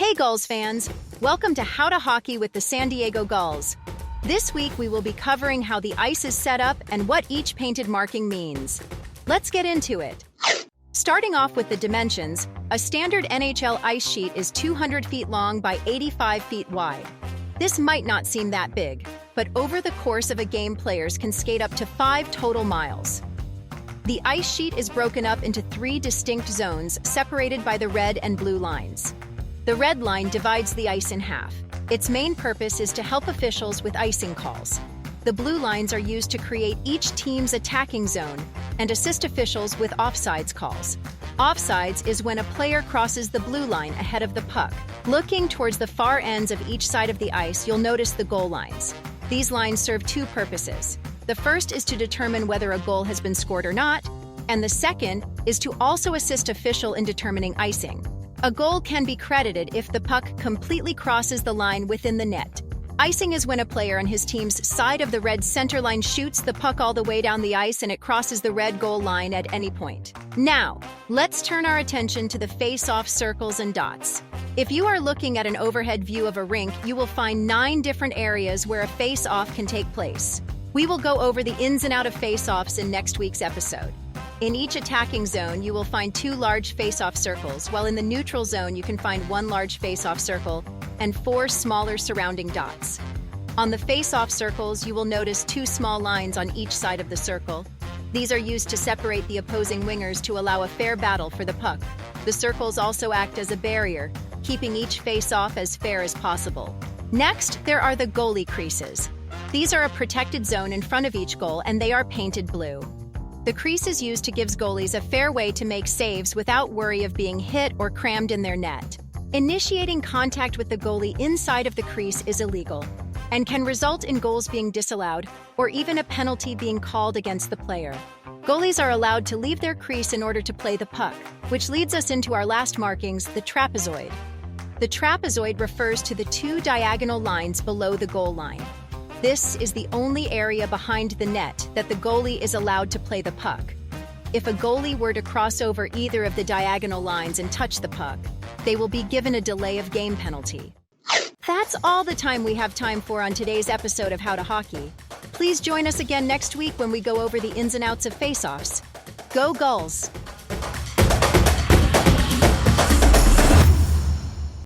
Hey Gulls fans! Welcome to How to Hockey with the San Diego Gulls. This week we will be covering how the ice is set up and what each painted marking means. Let's get into it. Starting off with the dimensions, a standard NHL ice sheet is 200 feet long by 85 feet wide. This might not seem that big, but over the course of a game players can skate up to 5 total miles. The ice sheet is broken up into 3 distinct zones separated by the red and blue lines. The red line divides the ice in half. Its main purpose is to help officials with icing calls. The blue lines are used to create each team's attacking zone and assist officials with offsides calls. Offsides is when a player crosses the blue line ahead of the puck. Looking towards the far ends of each side of the ice, you'll notice the goal lines. These lines serve 2 purposes. The first is to determine whether a goal has been scored or not, and the second is to also assist official in determining icing. A goal can be credited if the puck completely crosses the line within the net. Icing is when a player on his team's side of the red center line shoots the puck all the way down the ice and it crosses the red goal line at any point. Now, let's turn our attention to the face-off circles and dots. If you are looking at an overhead view of a rink, you will find 9 different areas where a face-off can take place. We will go over the ins and outs of face-offs in next week's episode. In each attacking zone, you will find 2 large face-off circles, while in the neutral zone you can find 1 large face-off circle and 4 smaller surrounding dots. On the face-off circles, you will notice 2 small lines on each side of the circle. These are used to separate the opposing wingers to allow a fair battle for the puck. The circles also act as a barrier, keeping each face-off as fair as possible. Next, there are the goalie creases. These are a protected zone in front of each goal, and they are painted blue. The crease is used to give goalies a fair way to make saves without worry of being hit or crammed in their net. Initiating contact with the goalie inside of the crease is illegal and can result in goals being disallowed or even a penalty being called against the player. Goalies are allowed to leave their crease in order to play the puck, which leads us into our last markings, the trapezoid. The trapezoid refers to the 2 diagonal lines below the goal line. This is the only area behind the net that the goalie is allowed to play the puck. If a goalie were to cross over either of the diagonal lines and touch the puck, they will be given a delay of game penalty. That's all the time we have time for on today's episode of How to Hockey. Please join us again next week when we go over the ins and outs of face-offs. Go Gulls!